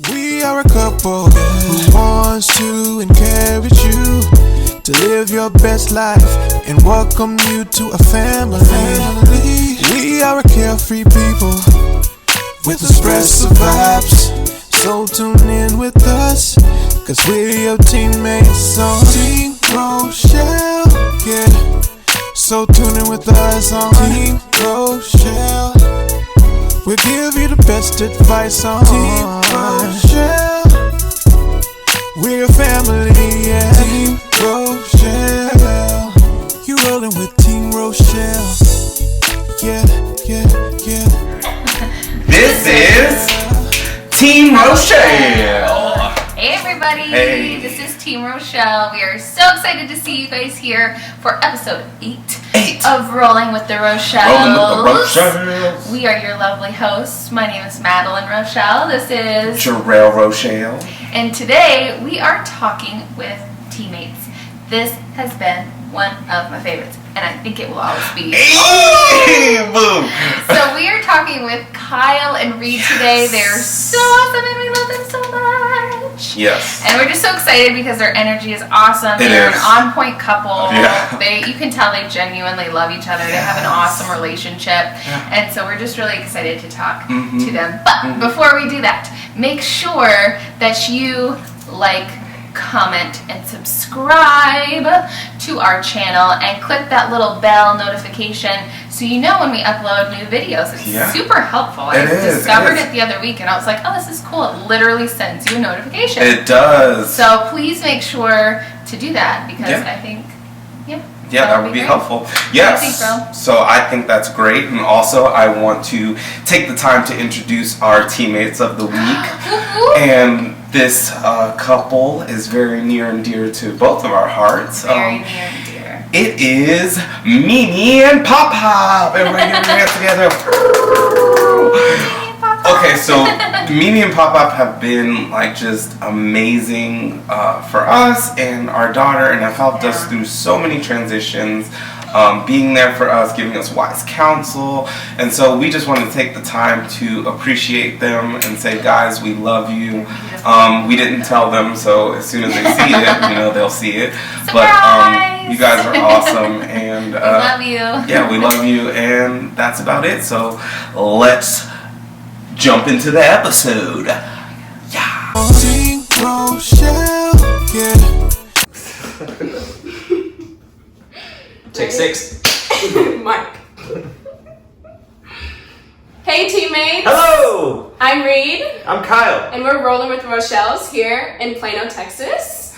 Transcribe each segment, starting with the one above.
We are a couple who wants to encourage you to live your best life and welcome you to a family. We are a carefree people with expressive vibes. So tune in with us, cause we're your teammates on Team Rochelle. Yeah, so tune in with us on Team Rochelle. We'll give you the best advice on Team Rochelle. We're a family, yeah. Team Rochelle. You rolling with Team Rochelle. Yeah, yeah, yeah. This is Team Rochelle. Hey everybody, Hey. This is Team Rochelle. We are so excited to see you guys here for episode 8 of Rolling with the Rochelles. Rolling with the Rochelles. We are your lovely hosts. My name is Madeline Rochelle. This is Jarell Rochelle. And today we are talking with teammates. This has been one of my favorites, and I think it will always be. Hey, boom. So we are talking with Kyle and Reid today. They're so awesome, and we love them so much. Yes. And we're just so excited because their energy is awesome. They're an on-point couple. Yeah. You can tell they genuinely love each other. They have an awesome relationship. And so we're just really excited to talk to them. But before we do that, make sure that you comment and subscribe to our channel and click that little bell notification so you know when we upload new videos. It's super helpful. I discovered it the other week and I was like, oh, this is cool. It literally sends you a notification. It does. So please make sure to do that because I think, that would be helpful. Yes. So I think that's great. And also I want to take the time to introduce our teammates of the week. And this couple is very near and dear to both of our hearts. Very near and dear. It is Mimi and Pop Pop. Everybody get your hands together. Okay, so Mimi and Pop Pop have been just amazing for us and our daughter, and have helped us through so many transitions, being there for us, giving us wise counsel. And so we just want to take the time to appreciate them and say, guys, we love you. We didn't tell them, so as soon as they see it, they'll see it. Surprise! But you guys are awesome, and we love you. Yeah, we love you, and that's about it. So let's jump into the episode. Yeah. Team Rochelle. Yeah. Take 6. Mark. Hey teammates! Hello! I'm Reid. I'm Kyle. And we're rolling with Rochelles here in Plano, Texas.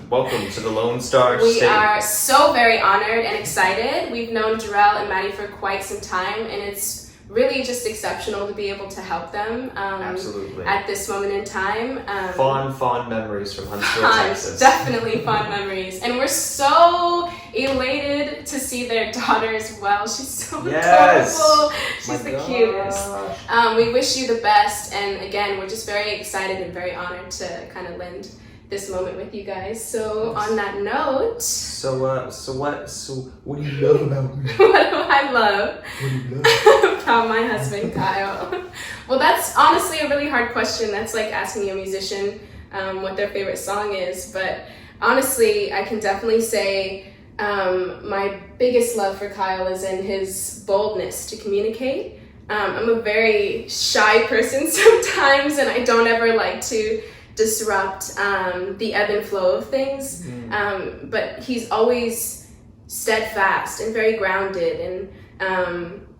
Welcome to the Lone Star We State. are so very honored and excited. We've known Jarell and Maddie for quite some time, and it's really just exceptional to be able to help them Absolutely. at this moment in time. Fond memories from Huntsville, Texas. Definitely fond memories. And we're so elated to see their daughter as well. She's so adorable. She's the cutest. We wish you the best. And again, we're just very excited and very honored to kind of lend this moment with you guys. So on that note, So what do you love about me? what do I love What do you love? about my husband Kyle? Well, that's honestly a really hard question. That's like asking a musician what their favorite song is. But honestly, I can definitely say my biggest love for Kyle is in his boldness to communicate. I'm a very shy person sometimes, and I don't ever like to disrupt the ebb and flow of things, but he's always steadfast and very grounded, and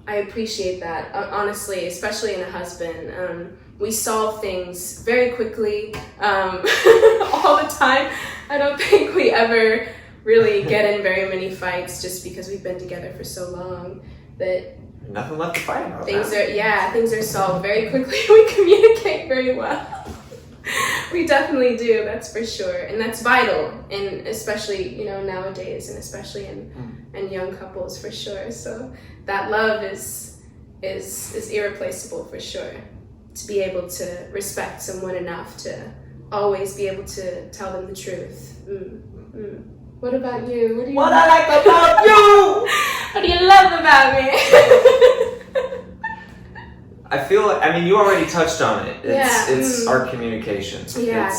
I appreciate that, honestly, especially in a husband. We solve things very quickly all the time. I don't think we ever really get in very many fights just because we've been together for so long that Nothing left to fight about. things are solved very quickly. We communicate very well. We definitely do, that's for sure, and that's vital, and especially nowadays, and especially in young couples for sure. So that love is irreplaceable for sure. To be able to respect someone enough to always be able to tell them the truth. What about you? What I like about you? What do you love about me? I feel like, I mean, you already touched on it. It's Yeah. our communication. Yeah.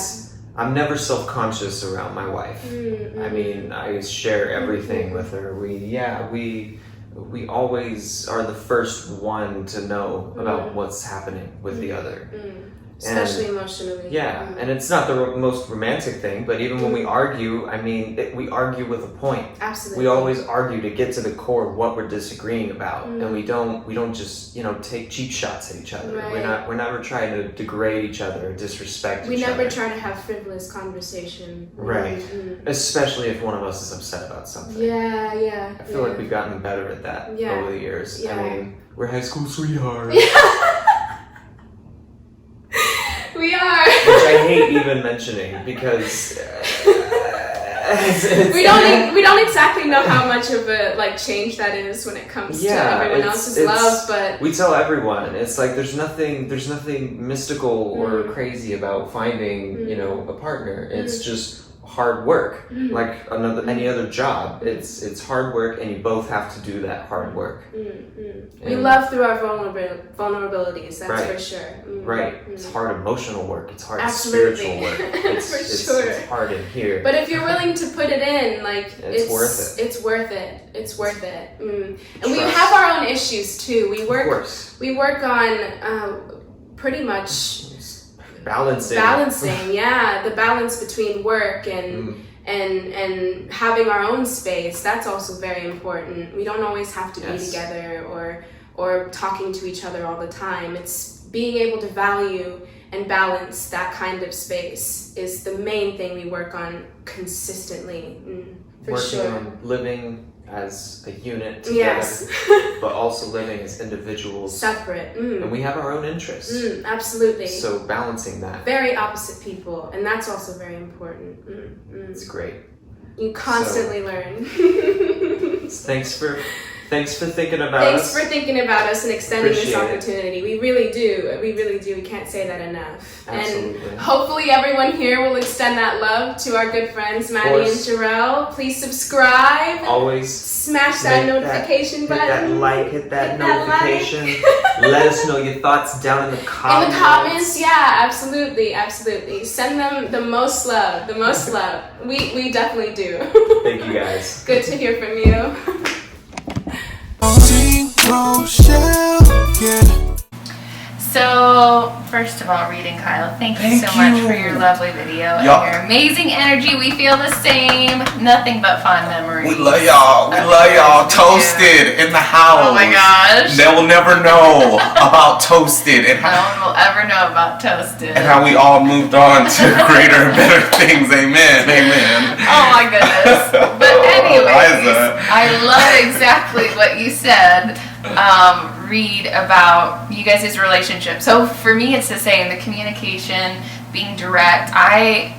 I'm never self-conscious around my wife. I mean, I share everything with her. We always are the first one to know about what's happening with the other. Especially emotionally. Yeah, and it's not the most romantic thing, but even when we argue, I mean, we argue with a point. Absolutely. We always argue to get to the core of what we're disagreeing about, and we don't just take cheap shots at each other. Right. We're never trying to degrade each other or disrespect We each other. never try to have frivolous conversation. Right. Especially if one of us is upset about something. Yeah. I feel like we've gotten better at that over the years. Yeah. I mean, we're high school sweethearts. We are. Which I hate even mentioning because we don't exactly know how much of a change that is when it comes to everyone else's love, but we tell everyone it's like there's nothing mystical or crazy about finding a partner. It's just hard work, like any other job. It's hard work, and you both have to do that hard work. We love through our vulnerabilities, that's for sure. Right. It's hard emotional work. It's hard spiritual work. It's hard in here. But if you're willing to put it in, it's worth it. It's worth it. It's worth it. And we have our own issues too. We work on pretty much balancing, yeah, the balance between work and having our own space. That's also very important. We don't always have to be together or talking to each other all the time. It's being able to value and balance that kind of space is the main thing we work on consistently. For Working sure. on living as a unit together, but also living as individuals, separate, and we have our own interests. Absolutely. So balancing that. Very opposite people, and that's also very important. It's great. You constantly learn. Thanks for thinking about us. Thanks for thinking about us and extending this Appreciate opportunity. We really do. We really do. We can't say that enough. Absolutely. And hopefully everyone here will extend that love to our good friends, Maddie and Jarell. Please subscribe. Always smash that notification button. Hit that notification. Let us know your thoughts down in the comments. In the comments, yeah, absolutely. Send them the most love. We definitely do. Thank you guys. Good to hear from you. Rochelle, yeah. So, first of all, Reid and Kyle, thank you so much for your lovely video and your amazing energy. We feel the same. Nothing but fond memories. We love y'all. Toasted in the house. Oh my gosh. They will never know about Toasted and No one will ever know about Toasted. and how we all moved on to greater and better things. Amen. Oh my goodness. But anyways, I love exactly what you said, Reid, about you guys' relationship. So for me, it's the same. The communication, being direct. I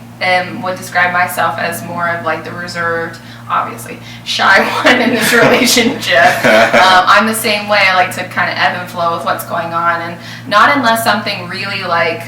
would describe myself as more of the reserved, obviously shy one in this relationship. I'm the same way. I like to kind of ebb and flow with what's going on, and not unless something really I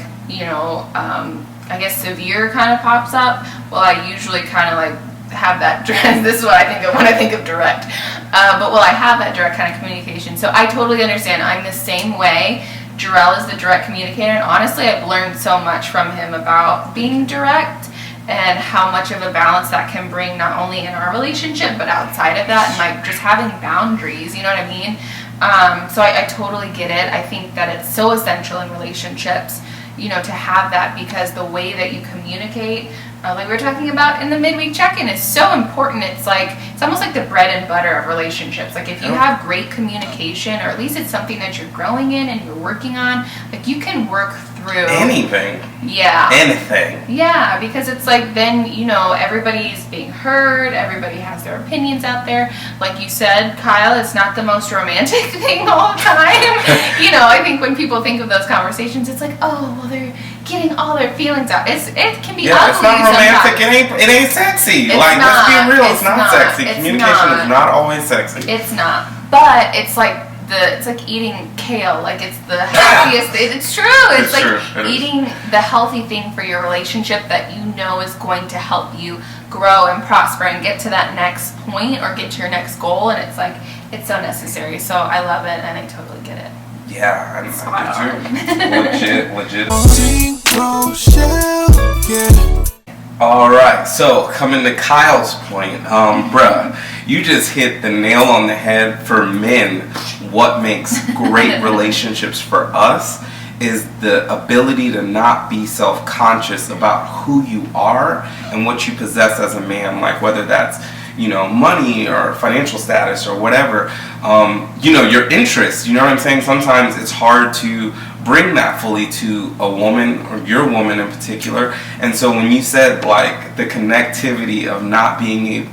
guess severe kind of pops up. Well, I usually kind of have that this is what I think of when I think of direct, but I have that direct kind of communication, so I totally understand. I'm the same way. Jarell is the direct communicator, and honestly I've learned so much from him about being direct and how much of a balance that can bring, not only in our relationship but outside of that, and just having boundaries, you know what I mean? So I totally get it. I think that it's so essential in relationships, to have that, because the way that you communicate, like we were talking about in the midweek check-in, is so important. It's almost like the bread and butter of relationships. If you have great communication, or at least it's something that you're growing in and you're working on, you can work through anything. Yeah. Anything. Yeah, because it's then, everybody's being heard, everybody has their opinions out there. Like you said, Kyle, it's not the most romantic thing all the time. I think when people think of those conversations, it's they're getting all their feelings out. It can be ugly. It's not romantic. Sometimes. It ain't sexy. It's let's be real. It's not sexy. It's Communication is not always sexy. It's not. But it's like eating kale. It's the happiest thing. It's true. It's true. Eating the healthy thing for your relationship that is going to help you grow and prosper and get to that next point or get to your next goal. And it's so necessary. So I love it, and I totally get it. Yeah, I do. Legit. Team Rochelle, yeah. All right, so coming to Kyle's point, bruh, you just hit the nail on the head. For men, what makes great relationships for us is the ability to not be self-conscious about who you are and what you possess as a man, like whether that's, you know, money or financial status or whatever, you know, your interests, you know what I'm saying? Sometimes it's hard to bring that fully to a woman, or your woman in particular. And so when you said like the connectivity of not being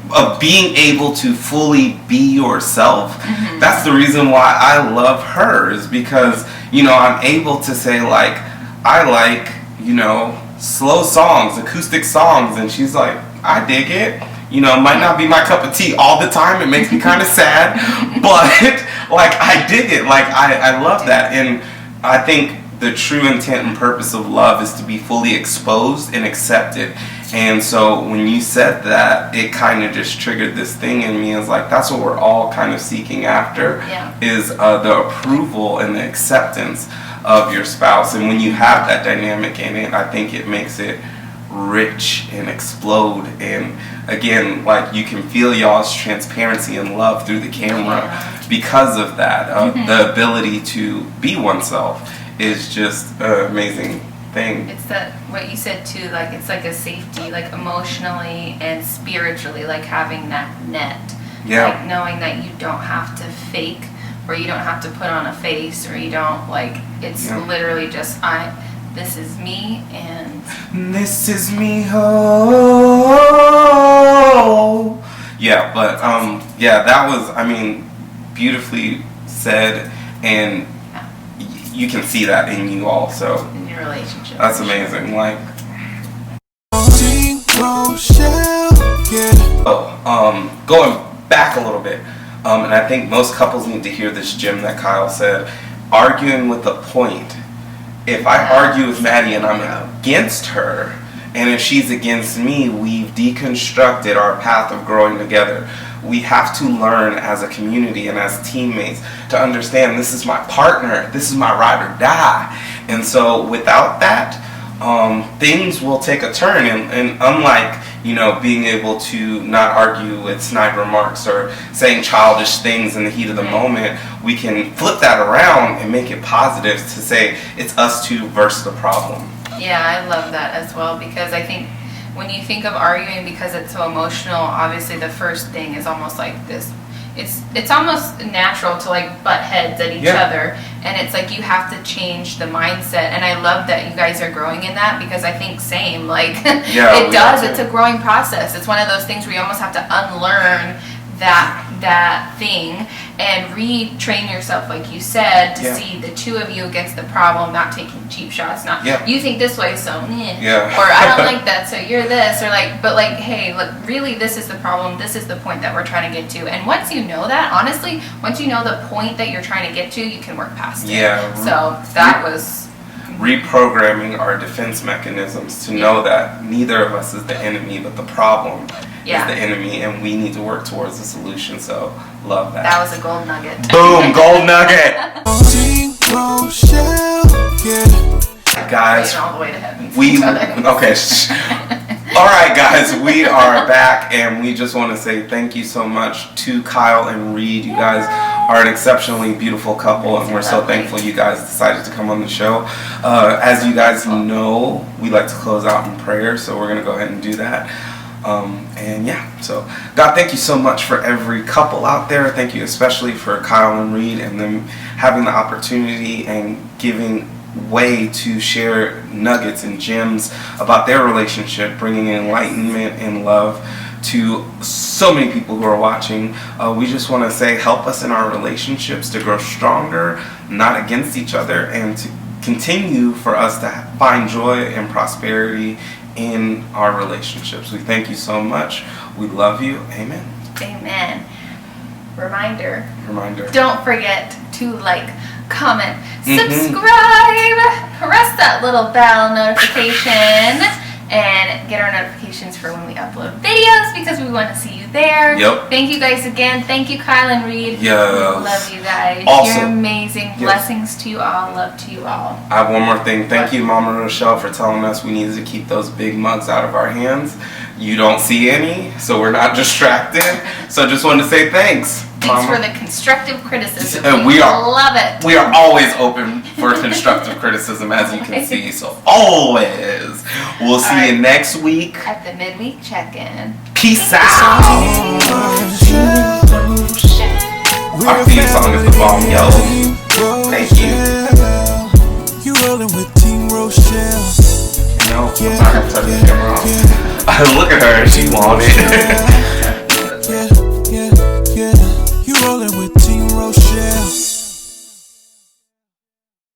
able to fully be yourself, that's the reason why I love her, is because, you know, I'm able to say like, I like, you know, slow songs, acoustic songs, and she's like, I dig it. You know, it might not be my cup of tea all the time. It makes me kind of sad, but like I dig it. Like I love that. And I think the true intent and purpose of love is to be fully exposed and accepted. And so when you said that, it kind of just triggered this thing in me. It's like, that's what we're all kind of seeking after, is the approval and the acceptance of your spouse. And when you have that dynamic in it, I think it makes it rich and explode. And again, like, you can feel y'all's transparency and love through the camera because of that. The ability to be oneself is just an amazing thing. It's that, what you said too, like, it's like a safety, like emotionally and spiritually, like having that net. Like knowing that you don't have to fake, or you don't have to put on a face, or you don't, like, it's literally just, this is me, and this is me, oh. Yeah, but that was, I mean, beautifully said, and you can see that in you also. In your relationship. That's amazing. Like, going back a little bit, and I think most couples need to hear this gem that Kyle said, arguing with a point. If I argue with Maddie and I'm against her, and if she's against me, we've deconstructed our path of growing together. We have to learn as a community and as teammates to understand, this is my partner, this is my ride or die. And so without that, things will take a turn. And unlike, you know, being able to not argue with snide remarks or saying childish things in the heat of the moment, we can flip that around and make it positive to say it's us two versus the problem. Yeah, I love that as well, because I think when you think of arguing, because it's so emotional, obviously the first thing is almost like this. It's almost natural to like butt heads at each other, and it's like you have to change the mindset. And I love that you guys are growing in that, because I think same, like it does. It's a growing process. It's one of those things where you almost have to unlearn that thing and retrain yourself, like you said, to see the two of you against the problem, not taking cheap shots, not you think this way, so or I don't like that, so you're this, or like, but like, hey, look, really, this is the problem, this is the point that we're trying to get to. And once you know that, honestly, once you know the point that you're trying to get to, you can work past it. So that was reprogramming our defense mechanisms to know that neither of us is the enemy, but the problem is the enemy, and we need to work towards the solution. So love that. That was a gold nugget. Boom, gold nugget. Guys, all the way to heaven. All right, guys, we are back, and we just want to say thank you so much to Kyle and Reid. You guys are an exceptionally beautiful couple, and we're so thankful you guys decided to come on the show. As you guys know, we like to close out in prayer, so we're going to go ahead and do that. So God, thank you so much for every couple out there. Thank you especially for Kyle and Reid, and them having the opportunity and giving way to share nuggets and gems about their relationship, bringing enlightenment and love to so many people who are watching. We just want to say, help us in our relationships to grow stronger, not against each other, and to continue for us to find joy and prosperity in our relationships. We thank you so much. We love you. Amen. Amen. Reminder. Don't forget to like, comment, subscribe, press that little bell notification, and get our notifications for when we upload videos because we want to see you there. Yep. Thank you guys again. Thank you, Kyle and Reid. Yes. Love you guys. Also, you're amazing. yes. Blessings to you all. Love to you all. I have one more thing. Thank you, Mama Rochelle, for telling us we needed to keep those big mugs out of our hands. You don't see any, so we're not distracted. So just wanted to say thanks. Thanks Mama. for the constructive criticism. We love it. We are always open for constructive criticism, as you can see. So always. We'll see you next week. At the midweek check-in. Peace out. Our theme song is the bomb, yo. Thank you. You rolling with Team Rochelle. No, I'm not gonna touch the camera. Look at her, she wanted it.